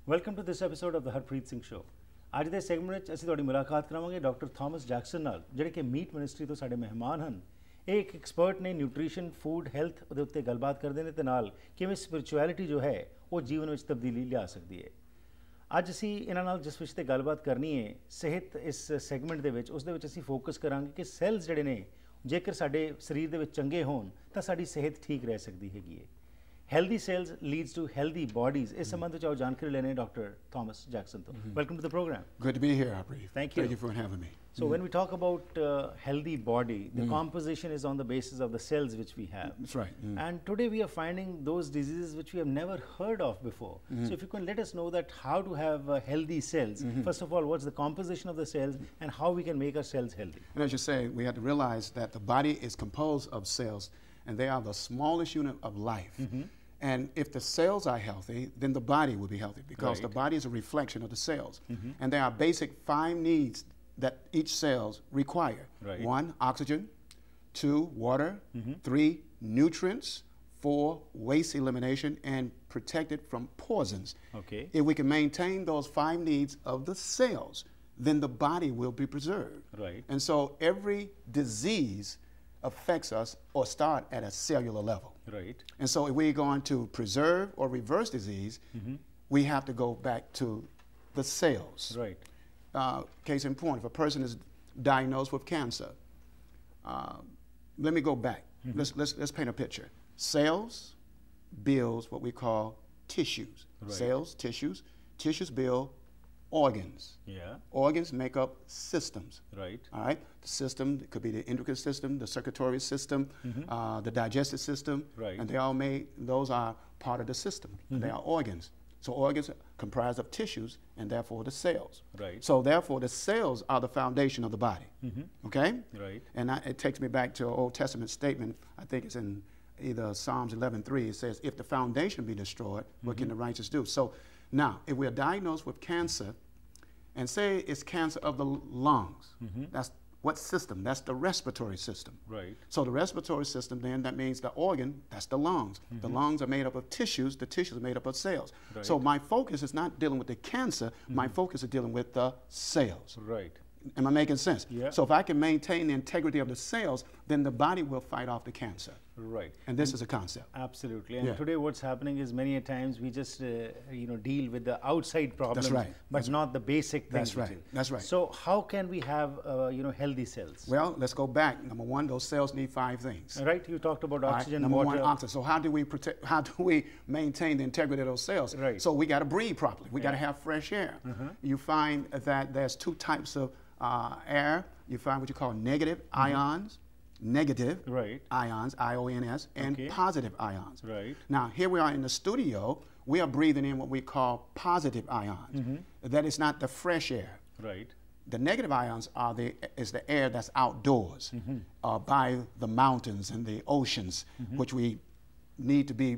Welcome to this episode of the Harpreet Singh show. ਅੱਜ ਦੇ segment ਵਿੱਚ ਅਸੀਂ ਤੁਹਾਡੀ ਮੁਲਾਕਾਤ ਕਰਾਵਾਂਗੇ ਡਾਕਟਰ ਥਾਮਸ ਜੈਕਸਨ ਨਾਲ, ਜਿਹੜੇ ਕਿ ਮੀਟ ਮਿਨਿਸਟਰੀ ਤੋਂ ਸਾਡੇ ਮਹਿਮਾਨ ਹਨ। ਇਹ ਇੱਕ ਐਕਸਪਰਟ ਨੇ ਨਿਊਟ੍ਰੀਸ਼ਨ, ਫੂਡ, ਹੈਲਥ ਉਹਦੇ ਉੱਤੇ ਗੱਲਬਾਤ ਕਰਦੇ ਨੇ, ਤੇ ਨਾਲ ਕਿਵੇਂ ਸਪਿਰਿਚੁਅਲਿਟੀ ਜੋ ਹੈ ਉਹ ਜੀਵਨ ਵਿੱਚ ਤਬਦੀਲੀ ਲਿਆ ਸਕਦੀ ਹੈ। ਅੱਜ ਅਸੀਂ ਇਹਨਾਂ ਨਾਲ ਜਿਸ ਵਿਸ਼ੇ 'ਤੇ ਗੱਲਬਾਤ ਕਰਨੀ ਹੈ ਸਿਹਤ, ਇਸ ਸੈਗਮੈਂਟ ਦੇ ਵਿੱਚ, ਉਸ ਦੇ ਵਿੱਚ ਅਸੀਂ ਫੋਕਸ ਕਰਾਂਗੇ ਕਿ ਸੈੱਲਸ ਜਿਹੜੇ ਨੇ ਜੇਕਰ ਸਾਡੇ ਸਰੀਰ ਦੇ ਵਿੱਚ ਚੰਗੇ ਹੋਣ ਤਾਂ ਸਾਡੀ ਸਿਹਤ ਠੀਕ ਰਹਿ ਸਕਦੀ ਹੈਗੀ ਹੈ। Healthy cells leads to healthy bodies. ਇਸ ਸੰਬੰਧ ਵਿੱਚ ਆਓ ਜਾਣਕਾਰੀ ਲੈਣੇ ਡਾਕਟਰ ਥਾਮਸ ਜੈਕਸਨ ਤੋਂ। Welcome to the program. Good to be here, Harpreet. Thank you. Thank you for having me. So when we talk about healthy body, the composition is on the basis of the cells which we have. That's right. And today we are finding those diseases which we have never heard of before. So if you can let us know that how to have healthy cells. First of all, what's the composition of the cells and how we can make our cells healthy? And as you say, we have to realize that the body is composed of cells, and they are the smallest unit of life. And if the cells are healthy, then the body will be healthy, because the body is a reflection of the cells. And there are basic 5 needs that each cells require. 1, oxygen. 2, water. 3, nutrients. 4, waste elimination and protected from poisons. Okay. If we can maintain those 5 needs of the cells, then the body will be preserved. Right. And so every disease affects us or start at a cellular level. Right. And so if we're going to preserve or reverse disease, we have to go back to the cells. Right. Case in point, if a person is diagnosed with cancer, let me go back. Let's paint a picture. Cells builds what we call tissues. Right. Cells, tissues. Tissues build organs. Yeah. Organs make up systems. Right. All right. The system, it could be the endocrine system, the circulatory system, the digestive system. Right. And they all those are part of the system. They are organs. So organs are comprised of tissues and therefore the cells. Right. So therefore the cells are the foundation of the body. Okay? Right. And it takes me back to an Old Testament statement. I think it's in either Psalms 11:3. It says, if the foundation be destroyed, what can the righteous do? So now, if we are diagnosed with cancer, and say it's cancer of the lungs, that's what system? That's the respiratory system. Right. So the respiratory system, then, that means the organ, that's the lungs. The lungs are made up of tissues. The tissues are made up of cells. Right. So my focus is not dealing with the cancer. My focus is dealing with the cells. Right. Am I making sense? Yeah. So if I can maintain the integrity of the cells, then the body will fight off the cancer. Right. And this is a concept. Absolutely. And today what's happening is many a times we just deal with the outside problems, but not the basic things. That's right. That's right. So how can we have healthy cells? Well, let's go back. Number 1, those cells need 5 things. Right. You talked about oxygen, Number water. 1, oxygen. So how do we protect? How do we maintain the integrity of those cells? Right. So we got to breathe properly. We got to have fresh air. You find that there's 2 types of air. You find what you call negative ions. Negative ions, IONS, and positive ions. Right. Now, here we are in the studio. We are breathing in what we call positive ions. That is not the fresh air. Right. The negative ions is the air that's outdoors, by the mountains and the oceans, which we need to be,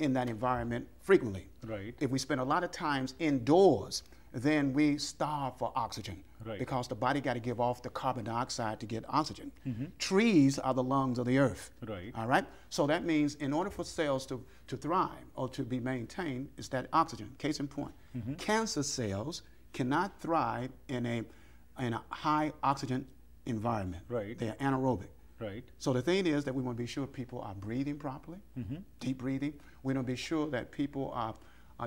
in that environment frequently. Right. If we spend a lot of times indoors, then we starve for oxygen. Right. Because the body got to give off the carbon dioxide to get oxygen. Trees are the lungs of the earth. Right. All right. So that means in order for cells to thrive or to be maintained, is that oxygen. Case in point, cancer cells cannot thrive in a high oxygen environment. Right. They are anaerobic. Right. So the thing is that we want to be sure people are breathing properly, deep breathing. We want to be sure that people are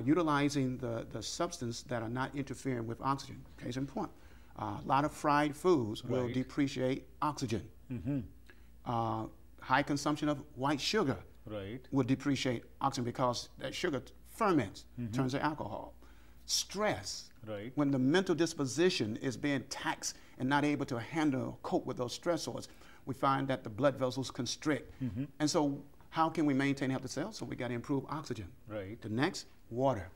utilizing the substance that are not interfering with oxygen. Case in point, a lot of fried foods will depreciate oxygen. High consumption of white sugar will depreciate oxygen, because that sugar ferments, turns to alcohol. Stress, when the mental disposition is being taxed and not able to handle or cope with those stressors, we find that the blood vessels constrict. And so how can we maintain healthy cells? So we got to improve oxygen. Right. The next, water.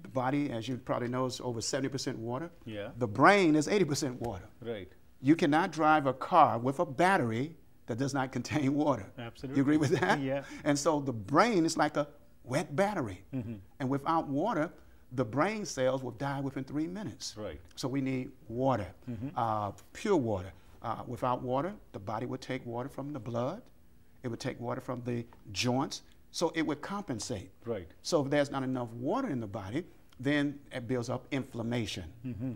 The body, as you probably know, is over 70% water. Yeah. The brain is 80% water. Right. You cannot drive a car with a battery that does not contain water. Absolutely. You agree with that? Yeah. And so the brain is like a wet battery. And without water, the brain cells will die within 3 minutes. Right. So we need water, pure water. Without water, the body would take water from the blood. It would take water from the joints. So it would compensate. Right. So if there's not enough water in the body, then it builds up inflammation.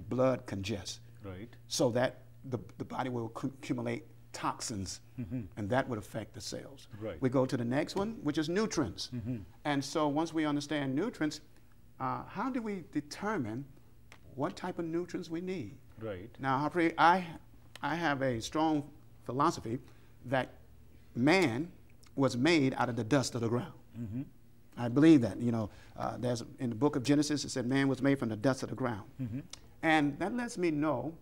Blood congests. Right. So that the body will accumulate toxins, and that would affect the cells. Right. We go to the next one, which is nutrients. And so once we understand nutrients, how do we determine what type of nutrients we need? Right. Now, Harpreet, I have a strong philosophy that man was made out of the dust of the ground. I believe that. You know, there's in the book of Genesis, it said man was made from the dust of the ground. And that lets me know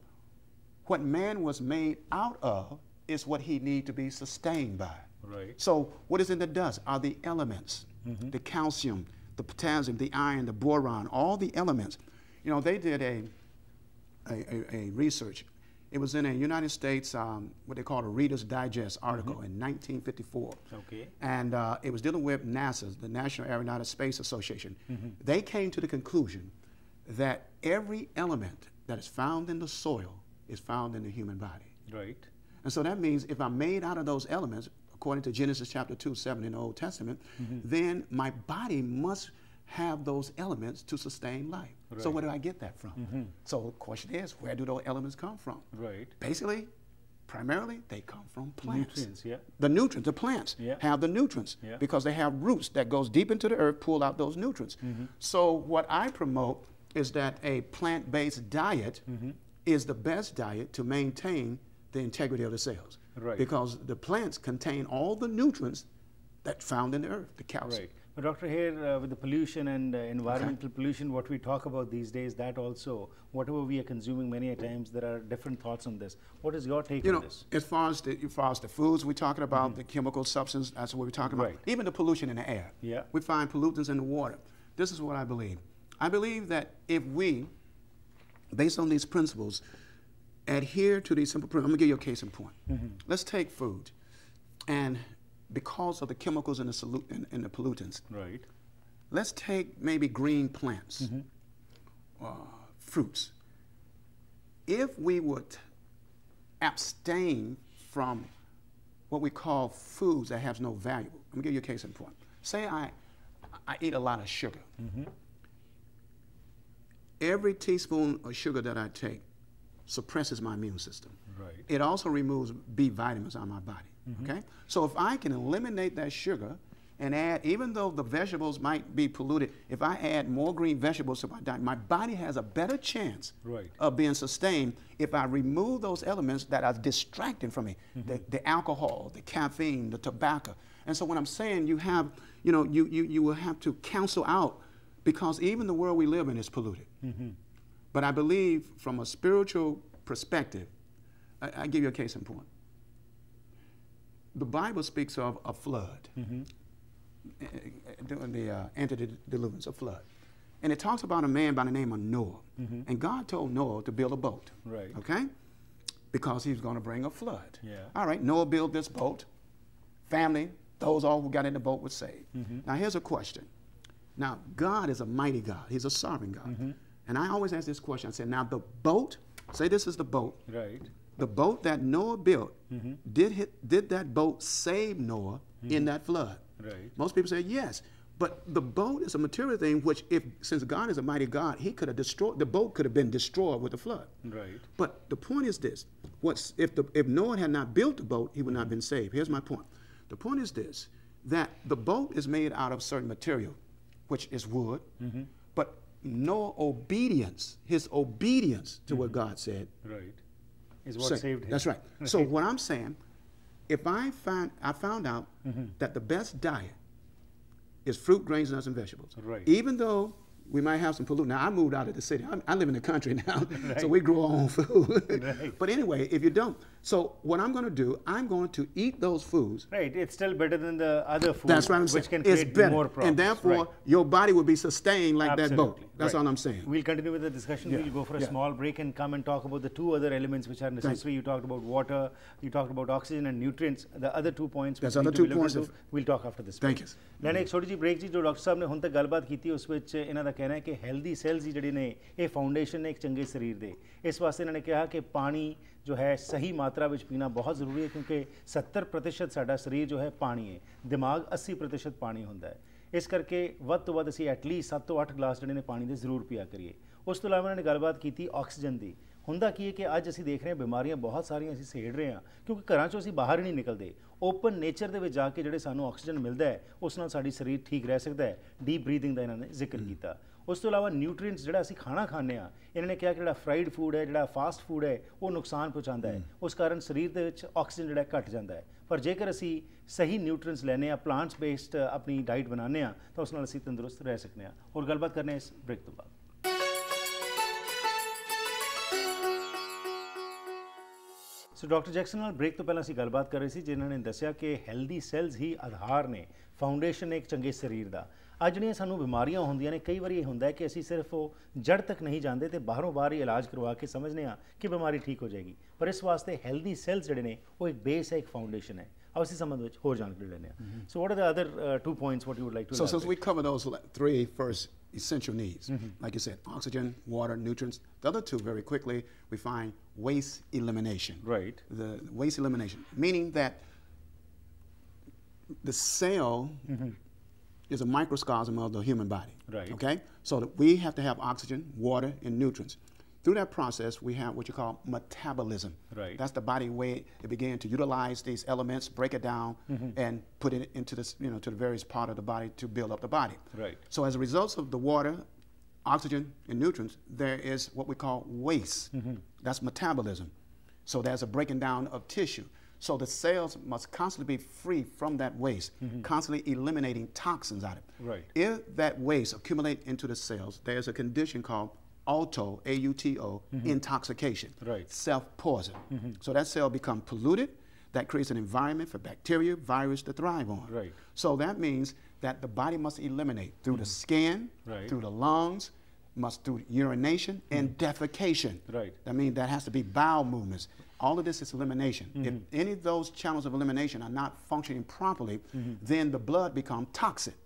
what man was made out of is what he needs to be sustained by. Right. So what is in the dust are the elements, the calcium, the potassium, the iron, the boron, all the elements. You know, they did a research. It was in a United States, what they called a Reader's Digest article in 1954. Okay. And it was dealing with NASA, the National Aeronautics Space Association. They came to the conclusion that every element that is found in the soil is found in the human body. Right. And so that means if I'm made out of those elements, according to Genesis chapter 2:7 in the Old Testament, then my body must have those elements to sustain life. Right. So where do I get that from? So the question is, where do those elements come from? Right. Basically, primarily, they come from plants. Nutrients, yeah. The nutrients, the plants have the nutrients because they have roots that goes deep into the earth, pull out those nutrients. So what I promote is that a plant-based diet is the best diet to maintain the integrity of the cells. Right. Because the plants contain all the nutrients that found in the earth, the calcium. Right. But Doctor, here with the pollution and environmental pollution, what we talk about these days, that also, whatever we are consuming many a times, there are different thoughts on this. What is your take on this? As far as the foods we're talking about, the chemical substance, that's what we're talking about. Right. Even the pollution in the air. Yeah. We find pollutants in the water. This is what I believe. I believe that if we, based on these principles, adhere to these simple principles, I'm going to give you a case in point. Let's take food. And because of the chemicals in the pollutants, Right. let's take maybe green plants, fruits. If we would abstain from what we call foods that have no value, I'm going to give you a case in point. Say I eat a lot of sugar. Every teaspoon of sugar that I take suppresses my immune system. Right. It also removes B vitamins out of my body. Okay? So if I can eliminate that sugar and add, even though the vegetables might be polluted, if I add more green vegetables to my diet, my body has a better chance of being sustained if I remove those elements that are distracting from me, the alcohol, the caffeine, the tobacco. And so when I'm saying you have, you will have to cancel out, because even the world we live in is polluted. But I believe from a spiritual perspective, I give you a case in point. The Bible speaks of a flood, during the antediluvians, a flood. And it talks about a man by the name of Noah. And God told Noah to build a boat, Right. okay? Because he was going to bring a flood. Yeah. All right, Noah built this boat. Family, those all who got in the boat were saved. Now here's a question. Now, God is a mighty God. He's a sovereign God. And I always ask this question. I said, now the boat, say this is the boat. Right. The boat that Noah built, did that boat save Noah in that flood? Right. Most people say yes. But the boat is a material thing which, since God is a mighty God, he could have destroyed, the boat could have been destroyed with the flood. Right. But the point is this. If Noah had not built the boat, he would not have been saved. Here's my point. The point is this, that the boat is made out of certain material, which is wood, but Noah's obedience, his obedience to what God said, Right. Is what saved him. That's right. So what I'm saying, if I found out that the best diet is fruit, grains, nuts, and vegetables. Right. Even though we might have some pollutants. Now, I moved out of the city. I live in the country now, Right. so we grow our own food. Right. But anyway, if you don't, So what I'm going to do, I'm going to eat those foods. Right, it's still better than the other food, That's what I'm saying. which can It's create better. more problems. And therefore, Right. your body will be sustained like Absolutely. that boat. That's Right. all I'm saying. We'll continue with the discussion. Yeah. We'll go for a Yeah. small break and come and talk about the two other elements which are necessary. You talked about water, you talked about oxygen and nutrients. The other 2 points which There's need other to be 2 looked points into, we'll talk after this Thank break. you. ਲੈਣੇ ਇੱਕ ਛੋਟੀ ਜਿਹੀ break ਜੀ ਜੋ doctor ਸਾਹਿਬ ਨੇ ਹੁਣ ਤੱਕ ਗੱਲਬਾਤ ਕੀਤੀ ਉਸ ਵਿੱਚ ਇਹਨਾਂ ਦਾ ਕਹਿਣਾ ਹੈ ਕਿ ਹੈਲਦੀ ਸੈਲਸ ਜਿਹੜੇ ਨੇ ਇਹ ਫਾਊਂਡੇਸ਼ਨ ਨੇ ਇੱਕ ਚੰਗੇ ਸਰੀਰ ਦੇ। ਇਸ ਵਾਸਤੇ ਇਹਨਾਂ ਨੇ ਕਿਹਾ ਕਿ ਪਾਣੀ ਜੋ ਹੈ ਸਹੀ ਮਾਤਰਾ ਵਿੱਚ ਪੀਣਾ ਬਹੁਤ ਜ਼ਰੂਰੀ ਹੈ ਕਿਉਂਕਿ 70% ਸਾਡਾ ਸਰੀਰ ਜੋ ਹੈ ਪਾਣੀ ਹੈ, ਦਿਮਾਗ 80% ਪਾਣੀ ਹੁੰਦਾ ਹੈ। ਇਸ ਕਰਕੇ ਵੱਧ ਤੋਂ ਵੱਧ ਅਸੀਂ ਐਟਲੀਸਟ 7 ਤੋਂ 8 ਗਲਾਸ ਜਿਹੜੇ ਨੇ ਪਾਣੀ ਦੇ ਜ਼ਰੂਰ ਪੀਆ ਕਰੀਏ। ਉਸ ਤੋਂ ਇਲਾਵਾ ਇਹਨਾਂ ਨੇ ਗੱਲਬਾਤ ਕੀਤੀ ਆਕਸੀਜਨ ਦੀ। ਹੁੰਦਾ ਕੀ ਹੈ ਕਿ ਅੱਜ ਅਸੀਂ ਦੇਖ ਰਹੇ ਹਾਂ ਬਿਮਾਰੀਆਂ ਬਹੁਤ ਸਾਰੀਆਂ ਅਸੀਂ ਸੇੜ ਰਹੇ ਹਾਂ ਕਿਉਂਕਿ ਘਰਾਂ 'ਚੋਂ ਅਸੀਂ ਬਾਹਰ ਹੀ ਨਹੀਂ ਨਿਕਲਦੇ। ਓਪਨ ਨੇਚਰ ਦੇ ਵਿੱਚ ਜਾ ਕੇ ਜਿਹੜੇ ਸਾਨੂੰ ਆਕਸੀਜਨ ਮਿਲਦਾ ਹੈ ਉਸ ਨਾਲ ਸਾਡੀ ਸਰੀਰ ਠੀਕ ਰਹਿ ਸਕਦਾ ਹੈ। ਡੀਪ ਬਰੀਥਿੰਗ ਦਾ ਇਹਨਾਂ ਨੇ ਜ਼ਿਕਰ ਕੀਤਾ। ਉਸ ਤੋਂ ਇਲਾਵਾ ਨਿਊਟ੍ਰੀਐਂਟਸ ਜਿਹੜਾ ਅਸੀਂ ਖਾਣਾ ਖਾਂਦੇ ਹਾਂ, ਇਹਨਾਂ ਨੇ ਕਿਹਾ ਕਿ ਜਿਹੜਾ ਫਰਾਈਡ ਫੂਡ ਹੈ, ਜਿਹੜਾ ਫਾਸਟ ਫੂਡ ਹੈ ਉਹ ਨੁਕਸਾਨ ਪਹੁੰਚਾਉਂਦਾ ਹੈ। ਉਸ ਕਾਰਨ ਸਰੀਰ ਦੇ ਵਿੱਚ ਆਕਸੀਜਨ ਜਿਹੜਾ ਘਟ ਜਾਂਦਾ ਹੈ। ਪਰ ਜੇਕਰ ਅਸੀਂ ਸਹੀ ਨਿਊਟ੍ਰੀਐਂਟਸ ਲੈਂਦੇ ਹਾਂ, ਪਲਾਂਟਸ ਬੇਸਡ ਆਪਣੀ ਡਾਈਟ ਬਣਾਉਂਦੇ ਹਾਂ ਤਾਂ ਉਸ ਨਾਲ ਅਸੀਂ ਤੰਦਰੁਸਤ ਰਹਿ ਸਕਦੇ ਹਾਂ। ਹੋਰ ਗੱਲਬਾਤ ਕਰਨੇ ਇਸ ਬ੍ਰੇਕ ਤੋਂ ਬਾਅਦ। ਸੋ ਡਾਕਟਰ ਜੈਕਸਨ ਨਾਲ ਬ੍ਰੇਕ ਤੋਂ ਪਹਿਲਾਂ ਅਸੀਂ ਗੱਲਬਾਤ ਕਰ ਰਹੇ ਸੀ ਜਿਨ੍ਹਾਂ ਨੇ ਦੱਸਿਆ ਕਿ ਹੈਲਦੀ ਸੈਲਸ ਹੀ ਆਧਾਰ ਨੇ, ਫਾਊਂਡੇਸ਼ਨ ਨੇ ਇੱਕ ਚੰਗੇ ਸਰੀਰ ਦਾ। ਅੱਜ ਜਿਹੜੀਆਂ ਸਾਨੂੰ ਬਿਮਾਰੀਆਂ ਹੁੰਦੀਆਂ ਨੇ ਕਈ ਵਾਰੀ ਇਹ ਹੁੰਦਾ ਹੈ ਕਿ ਅਸੀਂ ਸਿਰਫ ਉਹ ਜੜ ਤੱਕ ਨਹੀਂ ਜਾਂਦੇ ਤੇ ਬਾਹਰੋਂ ਬਾਹਰ ਹੀ ਇਲਾਜ ਕਰਵਾ ਕੇ ਸਮਝਦੇ ਹਾਂ ਕਿ ਬਿਮਾਰੀ ਠੀਕ ਹੋ ਜਾਏਗੀ। ਪਰ ਇਸ ਵਾਸਤੇ ਹੈਲਦੀ ਸੈਲਸ ਜਿਹੜੇ ਨੇ ਉਹ ਇੱਕ ਬੇਸ ਹੈ, ਇੱਕ ਫਾਊਂਡੇਸ਼ਨ ਹੈ। ਆਓ ਅਸੀਂ ਸੰਬੰਧ ਵਿੱਚ ਹੋਰ ਜਾਣਕਾਰੀ ਲੈਂਦੇ ਹਾਂ। So what are the other 2 points what you would like to So since we covered those 3 first essential needs, like you said, oxygen, water, nutrients. The other 2, very quickly, we find waste elimination. Right. The waste elimination, meaning that the cell is a microcosm of the human body. Right. Okay? So that we have to have oxygen, water, and nutrients. Through that process, we have what you call metabolism. Right. That's the body way it began to utilize these elements, break it down, and put it into this, to the various part of the body to build up the body. Right. So as a result of the water, oxygen, and nutrients, there is what we call waste. That's metabolism. So there's a breaking down of tissue. So the cells must constantly be free from that waste, constantly eliminating toxins out of it. Right. If that waste accumulate into the cells, there's a condition called auto, A-U-T-O, intoxication, Right. self-poison. So that cell becomes polluted. That creates an environment for bacteria, virus to thrive on. Right. So that means that the body must eliminate through the skin, Right. through the lungs, must do urination and defecation. Right. I mean, that has to be bowel movements. All of this is elimination. If any of those channels of elimination are not functioning properly, then the blood becomes toxic.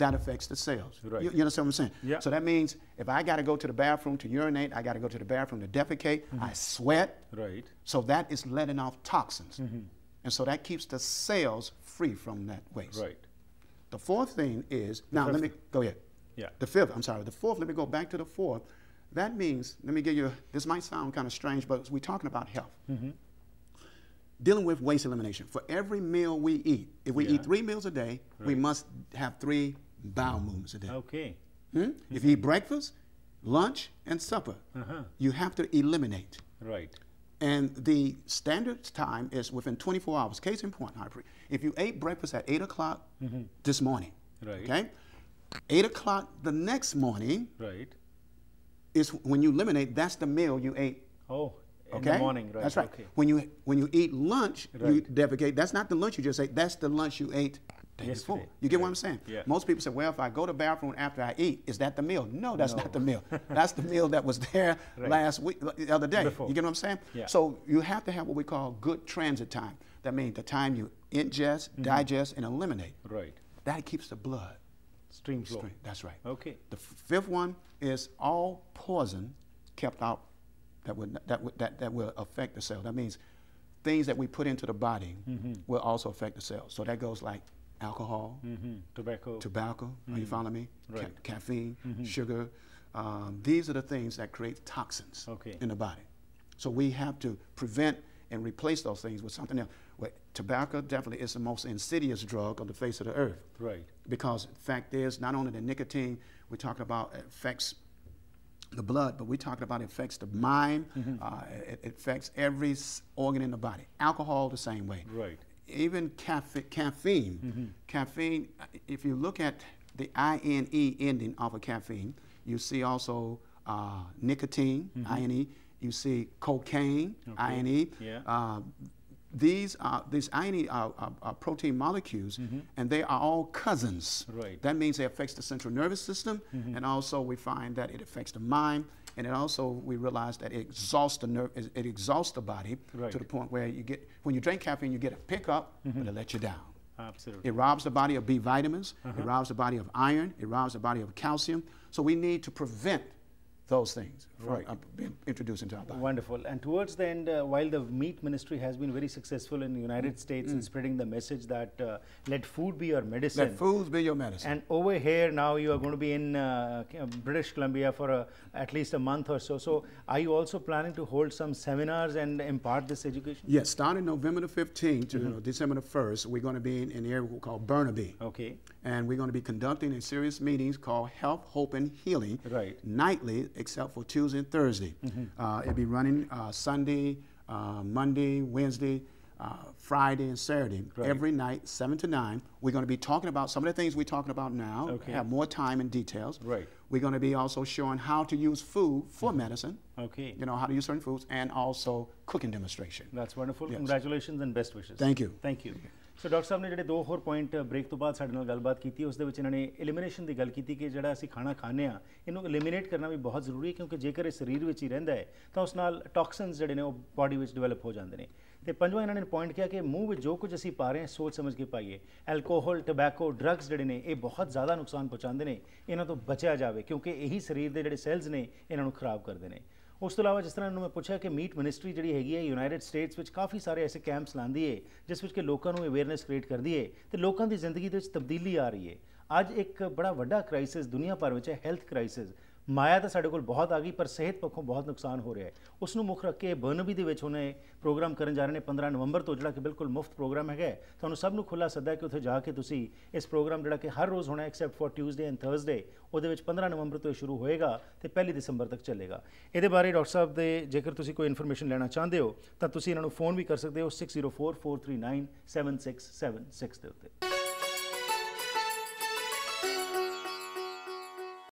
That affects the cells. Right. You understand what I'm saying? Yeah. So that means if I got to go to the bathroom to urinate, I got to go to the bathroom to defecate, I sweat. Right. So that is letting off toxins. And so that keeps the cells free from that waste. Right. The fourth thing is, now let me, go ahead. Yeah. The fifth, I'm sorry, the fourth, let me go back to the fourth. That means, let me give you, this might sound kind of strange, but we're talking about health. Dealing with waste elimination. For every meal we eat, if we eat 3 meals a day, we must have 3 bowel movements a day. Okay. If you eat breakfast, lunch, and supper, you have to eliminate. Right. And the standard time is within 24 hours. Case in point, Harpreet. If you ate breakfast at 8 o'clock this morning, Right. okay, 8 o'clock the next morning Right. is when you eliminate, that's the meal you ate. Oh, in Okay? the morning, right? That's right. Okay. When you eat lunch, you Right. defecate. That's not the lunch you just ate. That's the lunch you ate day before. Yesterday. You get what I'm saying? Yeah. Most people say, well, if I go to the bathroom after I eat, is that the meal? No, that's not the meal. That's the meal that was there last week, the other day. Before. You get what I'm saying? Yeah. So you have to have what we call good transit time. That means the time you ingest, digest, and eliminate. Right. That keeps the blood Stream flow. stream. That's right. Okay. The fifth one is all poison kept out that will affect the cell. That means things that we put into the body will also affect the cells. So that goes like alcohol, tobacco. Are you following me? Right. Caffeine, sugar. These are the things that create toxins in the body. So we have to prevent and replace those things with something else. Well, tobacco definitely is the most insidious drug on the face of the earth. Right. Because the fact is, not only the nicotine we're talking about affects the blood, but we're talking about it affects the mind, it affects every organ in the body. Alcohol the same way. Right. Even caffeine. Caffeine, if you look at the INE ending of a caffeine, you see also nicotine, INE. you see cocaine, INE. Yeah. These INE are protein molecules, and they are all cousins. Right. That means it affects the central nervous system, and also we find that it affects the mind, and it also we realize that it exhausts the body to the point where when you drink caffeine, you get a pickup, but it lets you down. Absolutely. It robs the body of B vitamins. It robs the body of iron. It robs the body of calcium. So we need to prevent those things from being introduced into our body. Wonderful. And towards the end, while the meat ministry has been very successful in the United States in spreading the message that let food be your medicine. Let foods be your medicine. And over here now you are going to be in British Columbia for at least a month or so. So are you also planning to hold some seminars and impart this education? Yes, starting November the 15th to December the 1st, we're going to be in an area called Burnaby. Okay. And we're going to be conducting a series of meetings called Health, Hope, and Healing nightly, except for Tuesday and Thursday. It'll be running Sunday, Monday, Wednesday, Friday, and Saturday. Every night, 7 to 9. We're going to be talking about some of the things we're talking about now, have more time and details. We're going to be also showing how to use food for medicine. Okay. You know, how to use certain foods, and also cooking demonstration. That's wonderful. Yes. Congratulations and best wishes. Thank you. Thank you. So doctor ਸਾਹਿਬ ਨੇ ਜਿਹੜੇ ਦੋ ਹੋਰ point break ਤੋਂ ਬਾਅਦ ਸਾਡੇ ਨਾਲ ਗੱਲਬਾਤ ਕੀਤੀ ਉਸ ਦੇ ਵਿੱਚ ਇਹਨਾਂ ਨੇ ਐਲੀਮੀਨੇਸ਼ਨ ਦੀ ਗੱਲ ਕੀਤੀ ਕਿ ਜਿਹੜਾ ਅਸੀਂ ਖਾਣਾ ਖਾਂਦੇ ਆ ਇਹਨੂੰ ਐਲੀਮੀਨੇਟ ਕਰਨਾ ਵੀ ਬਹੁਤ ਜ਼ਰੂਰੀ ਹੈ ਕਿਉਂਕਿ ਜੇਕਰ ਇਹ ਸਰੀਰ ਵਿੱਚ ਹੀ ਰਹਿੰਦਾ ਹੈ ਤਾਂ ਉਸ ਨਾਲ ਟੌਕਸਿਨਸ ਜਿਹੜੇ ਨੇ ਉਹ ਬਾਡੀ ਵਿੱਚ ਡਿਵੈਲਪ ਹੋ ਜਾਂਦੇ ਨੇ ਤੇ ਪੰਜਵਾਂ ਇਹਨਾਂ ਨੇ ਪੁਆਇੰਟ ਕਿਹਾ ਕਿ ਮੂੰਹ ਵਿੱਚ ਜੋ ਕੁਝ ਅਸੀਂ ਪਾ ਰਹੇ ਹਾਂ ਸੋਚ ਸਮਝ ਕੇ ਪਾਈਏ ਐਲਕੋਹਲ ਟobacco ਡਰੱਗਸ ਜਿਹੜੇ ਨੇ ਇਹ ਬਹੁਤ ਜ਼ਿਆਦਾ ਨੁਕਸਾਨ ਪਹੁੰਚਾਉਂਦੇ ਨੇ ਇਹਨਾਂ ਤੋਂ ਬਚਿਆ ਜਾਵੇ ਕਿਉਂਕਿ ਇਹੀ ਸਰੀਰ ਦੇ ਜਿਹੜੇ ਸੈਲਸ ਨੇ ਇਹਨਾਂ ਨੂੰ ਖਰਾਬ ਕਰਦੇ ਨੇ ਉਸ ਤੋਂ ਇਲਾਵਾ ਜਿਸ ਤਰ੍ਹਾਂ ਮੈਂ ਪੁੱਛਿਆ ਕਿ ਮੀਟ ਮਿਨਿਸਟਰੀ ਜਿਹੜੀ ਹੈਗੀ ਹੈ ਯੂਨਾਈਟਿਡ ਸਟੇਟਸ ਵਿੱਚ ਕਾਫੀ ਸਾਰੇ ਐਸੇ ਕੈਂਪਸ ਲਾਉਂਦੀ ਹੈ ਜਿਸ ਵਿੱਚ ਕਿ ਲੋਕਾਂ ਨੂੰ ਅਵੇਅਰਨੈਸ ਕ੍ਰੀਏਟ ਕਰਦੀ ਹੈ ਤੇ ਲੋਕਾਂ ਦੀ ਜ਼ਿੰਦਗੀ ਦੇ ਵਿੱਚ ਤਬਦੀਲੀ ਆ ਰਹੀ ਹੈ ਅੱਜ ਇੱਕ ਬੜਾ ਵੱਡਾ ਕ੍ਰਾਈਸਿਸ ਦੁਨੀਆ ਭਰ ਵਿੱਚ ਹੈ ਹੈਲਥ ਕ੍ਰਾਈਸਿਸ ਮਾਇਆ ਤਾਂ ਸਾਡੇ ਕੋਲ ਬਹੁਤ ਆ ਗਈ ਪਰ ਸਿਹਤ ਪੱਖੋਂ ਬਹੁਤ ਨੁਕਸਾਨ ਹੋ ਰਿਹਾ ਹੈ ਉਸ ਨੂੰ ਮੁੱਖ ਰੱਖ ਕੇ ਬਰਨਬੀ ਦੇ ਵਿੱਚ ਹੁਣ ਇਹ ਪ੍ਰੋਗਰਾਮ ਕਰਨ ਜਾ ਰਹੇ ਨੇ 15 ਨਵੰਬਰ ਤੋਂ ਜਿਹੜਾ ਕਿ ਬਿਲਕੁਲ ਮੁਫਤ ਪ੍ਰੋਗਰਾਮ ਹੈਗਾ ਤੁਹਾਨੂੰ ਸਭ ਨੂੰ ਖੁੱਲ੍ਹਾ ਸੱਦਾ ਕਿ ਉੱਥੇ ਜਾ ਕੇ ਤੁਸੀਂ ਇਸ ਪ੍ਰੋਗਰਾਮ ਜਿਹੜਾ ਕਿ ਹਰ ਰੋਜ਼ ਹੋਣਾ accept for Tuesday and Thursday ਉਹਦੇ ਵਿੱਚ 15 ਨਵੰਬਰ ਤੋਂ ਸ਼ੁਰੂ ਹੋਏਗਾ ਤੇ 1 ਦਸੰਬਰ ਤੱਕ ਚੱਲੇਗਾ ਇਹਦੇ ਬਾਰੇ ਡਾਕਟਰ ਸਾਹਿਬ ਦੇ ਜੇਕਰ ਤੁਸੀਂ ਕੋਈ ਇਨਫੋਰਮੇਸ਼ਨ ਲੈਣਾ ਚਾਹੁੰਦੇ ਹੋ ਤਾਂ ਤੁਸੀਂ ਇਹਨਾਂ ਨੂੰ ਫੋਨ ਵੀ ਕਰ ਸਕਦੇ ਹੋ 6044397676 ਦੇ ਉੱਤੇ